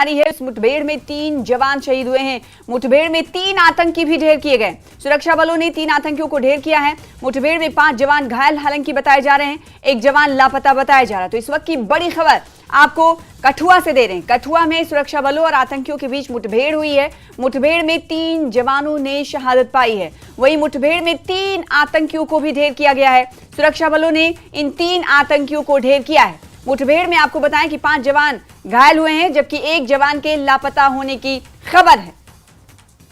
है। इस मुठभेड़ में 3 जवान शहीद हुए हैं। मुठभेड़ में 3 आतंकी भी ढेर किए गए। सुरक्षा बलों ने 3 आतंकियों को ढेर किया है। मुठभेड़ में 5 जवान घायल हालांकि बताए जा रहे हैं, एक जवान लापता बताया जा रहा है। तो इस वक्त की बड़ी खबर आपको कठुआ से दे रहे हैं। कठुआ में सुरक्षा बलों और आतंकियों के बीच मुठभेड़ हुई है। मुठभेड़ में 3 जवानों ने शहादत पाई है। वहीं मुठभेड़ में 3 आतंकियों को भी ढेर किया गया है। सुरक्षा बलों ने इन 3 आतंकियों को ढेर किया है। मुठभेड़ में आपको बताएं कि 5 जवान घायल हुए हैं, जबकि एक जवान के लापता होने की खबर है।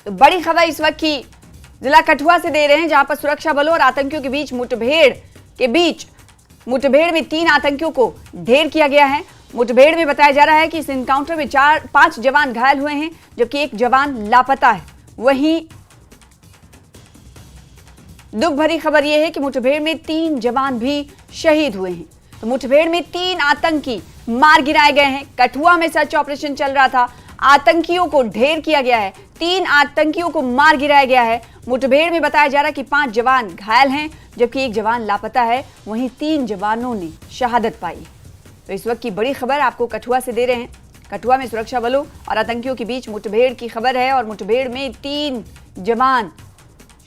तो बड़ी खबर इस वक्त की जिला कठुआ से दे रहे हैं, जहां पर सुरक्षा बलों और आतंकियों के बीच मुठभेड़ में 3 आतंकियों को ढेर किया गया है। मुठभेड़ में बताया जा रहा है कि इस एनकाउंटर में 5 जवान घायल हुए हैं, जबकि एक जवान लापता है। वहीं दुख भरी खबर यह है कि मुठभेड़ में 3 जवान भी शहीद हुए हैं। तो मुठभेड़ में 3 आतंकी मार गिराए गए हैं। कठुआ में सर्च ऑपरेशन चल रहा था, आतंकियों को ढेर किया गया है, 3 आतंकियों को मार गिराया गया है। मुठभेड़ में बताया जा रहा है कि 5 जवान घायल हैं, जबकि एक जवान लापता है। वहीं 3 जवानों ने शहादत पाई। तो इस वक्त की बड़ी खबर आपको कठुआ से दे रहे हैं। कठुआ में सुरक्षा बलों और आतंकियों के बीच मुठभेड़ की खबर है और मुठभेड़ में 3 जवान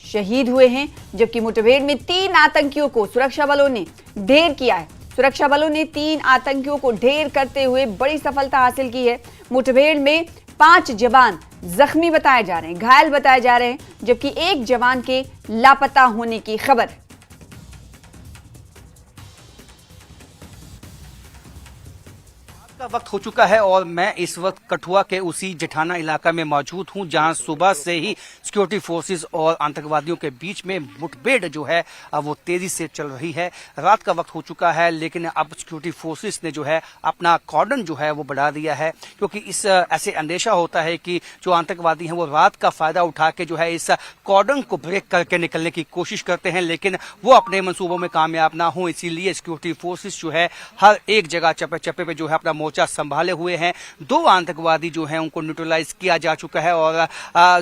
शहीद हुए हैं, जबकि मुठभेड़ में 3 आतंकियों को सुरक्षा बलों ने ढेर किया है। सुरक्षा बलों ने 3 आतंकियों को ढेर करते हुए बड़ी सफलता हासिल की है। मुठभेड़ में 5 जवान जख्मी बताए जा रहे हैं, घायल बताए जा रहे हैं, जबकि एक जवान के लापता होने की खबर है। का वक्त हो चुका है और मैं इस वक्त कठुआ के उसी जेठाना इलाका में मौजूद हूं, जहां सुबह से ही सिक्योरिटी फोर्सेस और आतंकवादियों के बीच में मुठभेड़ जो है वो तेजी से चल रही है। रात का वक्त हो चुका है, लेकिन अब सिक्योरिटी फोर्सेस ने जो है अपना कॉर्डन जो है वो बढ़ा दिया है, क्योंकि इस ऐसे अंदेशा होता है कि जो आतंकवादी हैं वो रात का फायदा उठा के जो है इस कॉर्डन को ब्रेक करके निकलने की कोशिश करते हैं, लेकिन वो अपने मंसूबों में कामयाब ना हो। इसीलिए सिक्योरिटी फोर्सेस जो है हर एक जगह चप्पे चप्पे पे जो है अपना मोर्चा संभाले हुए हैं। 2 आतंकवादी जो हैं उनको न्यूट्रलाइज किया जा चुका है और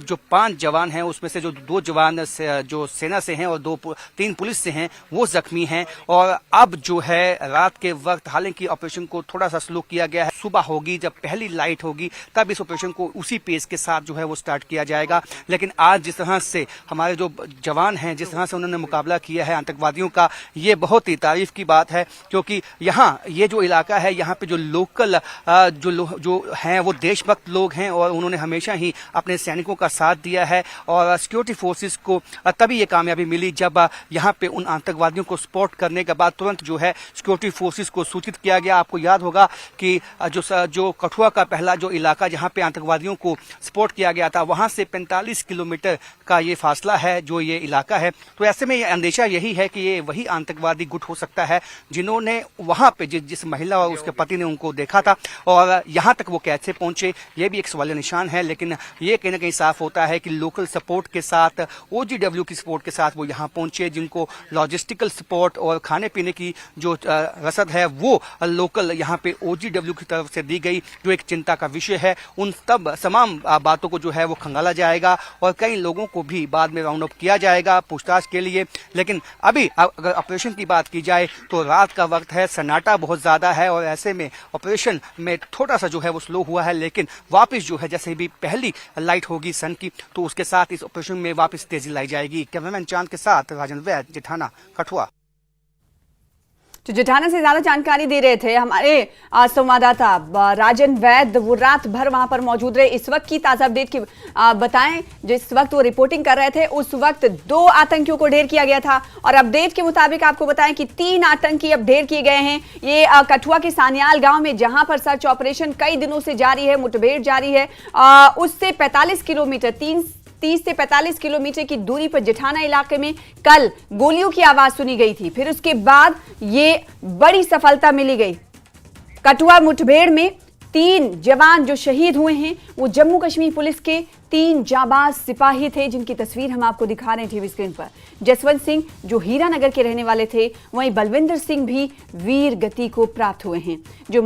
जो 5 जवान हैं उसमें से जो 2 जवान जो सेना से हैं और 3 पुलिस से हैं वो जख्मी हैं। और अब जो है रात के वक्त हालांकि ऑपरेशन को थोड़ा सा स्लो किया गया है। सुबह होगी, जब पहली लाइट होगी, तब इस ऑपरेशन को उसी पेस के साथ जो है वो स्टार्ट किया जाएगा। लेकिन आज जिस तरह से हमारे जो जवान हैं, जिस तरह से उन्होंने मुकाबला किया है आतंकवादियों का, ये बहुत ही तारीफ की बात है, क्योंकि यहाँ ये जो इलाका है, यहाँ पे जो लोकल जो हैं वो देशभक्त लोग हैं और उन्होंने हमेशा ही अपने सैनिकों का साथ दिया है। और सिक्योरिटी फोर्सेस को तभी ये कामयाबी मिली जब यहाँ पे उन आतंकवादियों को स्पॉट करने के बाद तुरंत जो है सिक्योरिटी फोर्सेस को सूचित किया गया। आपको याद होगा कि जो कठुआ का पहला जो इलाका जहाँ पे आतंकवादियों को स्पॉट किया गया था, वहां से 45 किलोमीटर का ये फासला है जो ये इलाका है। तो ऐसे में ये अंदेशा यही है कि ये वही आतंकवादी गुट हो सकता है जिन्होंने वहां पे जिस महिला और उसके पति ने उनको देखा था और यहां तक वो कैसे पहुंचे, ये भी एक सवालिया निशान है। लेकिन ये कहीं ना कहीं साफ होता है कि लोकल सपोर्ट के साथ, OGW की सपोर्ट के साथ वो यहां पहुंचे, जिनको लॉजिस्टिकल सपोर्ट और खाने पीने की जो रसद है वो लोकल यहां पे OGW की तरफ से दी गई, जो एक चिंता का विषय है। उन तमाम बातों को जो है वो खंगाला जाएगा और कई लोगों को भी बाद में राउंड अप किया जाएगा पूछताछ के लिए। लेकिन अभी अगर ऑपरेशन की बात की जाए तो रात का वक्त है, सन्नाटा बहुत ज्यादा है और ऐसे में ऑपरेशन में थोड़ा सा जो है वो स्लो हुआ है। लेकिन वापस जो है जैसे भी पहली लाइट होगी सन की, तो उसके साथ इस ऑपरेशन में वापस तेजी लाई जाएगी। कैमरामैन चांद के साथ राजन वैद, जेठाना, कठुआ। तो जेठाना से ज्यादा जानकारी दे रहे थे हमारे संवाददाता राजन वैद, वो रात भर वहां पर मौजूद रहे। इस वक्त की ताजा अपडेट की बताएं, जिस वक्त वो रिपोर्टिंग कर रहे थे उस वक्त 2 आतंकियों को ढेर किया गया था और अपडेट के मुताबिक आपको बताएं कि 3 आतंकी अब ढेर किए गए हैं। ये कठुआ के सानियाल गांव में, जहां पर सर्च ऑपरेशन कई दिनों से जारी है, मुठभेड़ जारी है, उससे 45 किलोमीटर 30 से 45 किलोमीटर की दूरी पर जेठाना इलाके में कल गोलियों की आवाज सुनी गई थी। फिर उसके बाद ये बड़ी सफलता मिली गई। कठुआ मुठभेड़ में 3 जवान जो शहीद हुए हैं वो जम्मू कश्मीर पुलिस के 3 जाबाज सिपाही थे, जिनकी तस्वीर हम आपको दिखा रहे हैं टीवी स्क्रीन पर। जसवंत सिंह जो हीरानगर के रहने वाले थे, वहीं बलविंदर सिंह भी वीर गति को प्राप्त हुए हैं, जो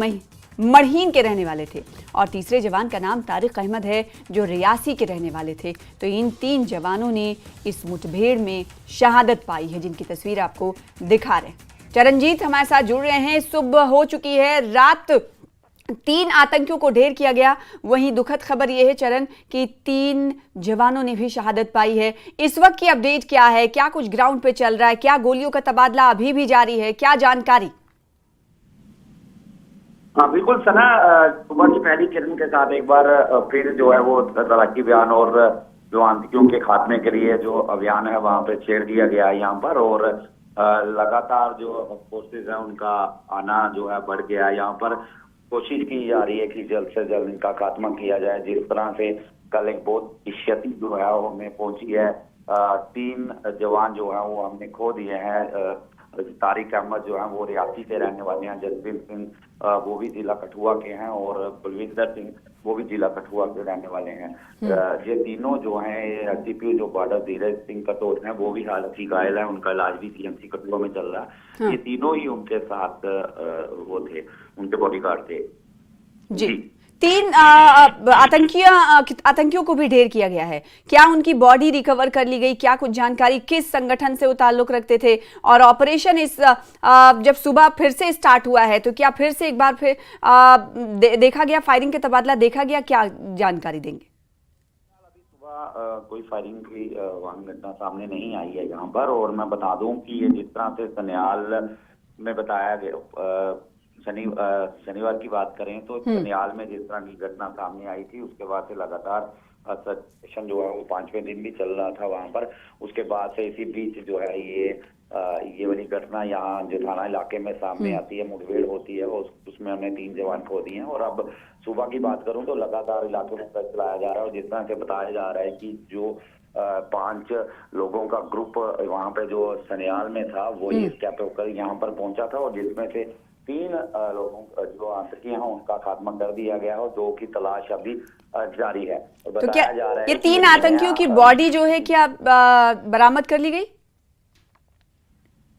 मढ़ीन के रहने वाले थे। और तीसरे जवान का नाम तारिक अहमद है, जो रियासी के रहने वाले थे। तो इन 3 जवानों ने इस मुठभेड़ में शहादत पाई है, जिनकी तस्वीर आपको दिखा रहे हैं। चरणजीत हमारे साथ जुड़ रहे हैं। सुबह हो चुकी है, रात 3 आतंकियों को ढेर किया गया। वहीं दुखद खबर यह है चरण कि 3 जवानों ने भी शहादत पाई है। इस वक्त की अपडेट क्या है, क्या कुछ ग्राउंड पे चल रहा है, क्या गोलियों का तबादला अभी भी जारी है, क्या जानकारी? हाँ बिल्कुल सना, सुबह की पहली किरण के साथ एक बार फिर जो है वो तलाशी अभियान और जो आतंकियों के खात्मे के लिए जो अभियान है वहां पे छेड़ दिया गया है यहाँ पर। और लगातार जो फोर्सेज है उनका आना जो है बढ़ गया है। यहाँ पर कोशिश की जा रही है कि जल्द से जल्द इनका खात्मा किया जाए। जिस तरह से कल एक बहुत क्षति जो है वो हमें पहुंची है, 3 जवान जो है वो हमने खो दिए हैं। तारिक अहमद जो है वो रियासी के रहने वाले हैं, जसवीर सिंह वो भी जिला कठुआ के हैं और बलविंदर सिंह वो भी जिला कठुआ के रहने वाले हैं। ये तीनों जो हैं सीपीओ जो बॉर्डर धीरज सिंह कटोच हैं वो भी हालत ही घायल है, उनका इलाज भी सीएमसी कठुआ में चल रहा है। ये तीनों ही उनके साथ वो थे, उनके बॉडीगार्ड थे जी। 3 आतंकियों को भी ढेर किया गया है। क्या उनकी बॉडी रिकवर कर ली गई, क्या कुछ जानकारी, किस संगठन से वो ताल्लुक रखते थे, और ऑपरेशन इस जब सुबह फिर से स्टार्ट हुआ है तो क्या फिर से एक बार फिर देखा गया, फायरिंग के तबादला देखा गया, क्या जानकारी देंगे? अभी सुबह कोई फायरिंग की वाहन घटना सामने नहीं आई है यहाँ पर। और मैं बता दूं कि ये जिस तरह से सन्याल में बताया गया, शनिवार की बात करें तो सन्याल में जिस तरह की घटना सामने आई थी उसके बाद से लगातार सेशन जो है वो 5वें दिन भी चल रहा था वहां पर। उसके बाद से इसी बीच जो है ये वाली घटना यहाँ जेठाना इलाके में सामने आती है, मुठभेड़ होती है, उसमें हमने 3 जवान खो दिए हैं। और अब सुबह की बात करूं तो लगातार इलाके में सर्च चलाया जा रहा है और जिस तरह से बताया जा रहा है कि जो 5 लोगों का ग्रुप वहां पे जो सन्याल में था वो स्टेप होकर यहाँ पर पहुंचा था और जिसमें से 3 लोगों जो आतंकी हैं उनका खात्मा कर दिया गया है और 2 की तलाश अभी जारी है। तो क्या ये 3 आतंकियों की बॉडी जो है क्या बरामद कर ली गई?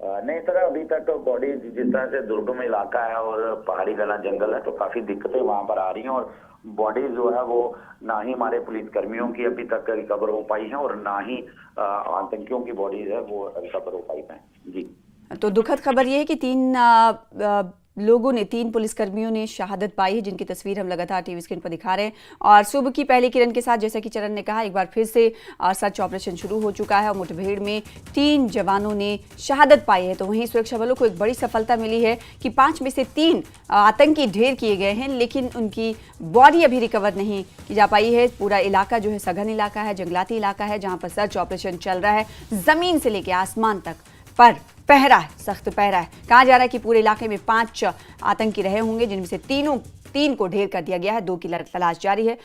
नहीं सर, अभी तक तो बॉडी जिस तरह से दुर्गम इलाका है और पहाड़ी घना जंगल है तो काफी दिक्कतें वहां पर आ रही हैं और बॉडी जो है वो ना ही हमारे पुलिस कर्मियों की अभी तक रिकवर हो पाई है और ना ही आतंकियों की बॉडीज है वो रिकवर हो पाई है जी। तो दुखद खबर यह है कि 3 लोगों ने, 3 पुलिसकर्मियों ने शहादत पाई है, जिनकी तस्वीर हम लगातार टीवी स्क्रीन पर दिखा रहे हैं। और सुबह की पहली किरण के साथ जैसा कि चरण ने कहा, एक बार फिर से सर्च ऑपरेशन शुरू हो चुका है और मुठभेड़ में 3 जवानों ने शहादत पाई है। तो वहीं सुरक्षा बलों को एक बड़ी सफलता मिली है कि 5 में से 3 आतंकी ढेर किए गए हैं, लेकिन उनकी बॉडी अभी रिकवर नहीं की जा पाई है। पूरा इलाका जो है सघन इलाका है, जंगलाती इलाका है, जहां पर सर्च ऑपरेशन चल रहा है। जमीन से लेकर आसमान तक पर पहरा है, सख्त पहरा है। कहा जा रहा है कि पूरे इलाके में 5 आतंकी रहे होंगे, जिनमें से 3 को ढेर कर दिया गया है, 2 की तलाश जारी है।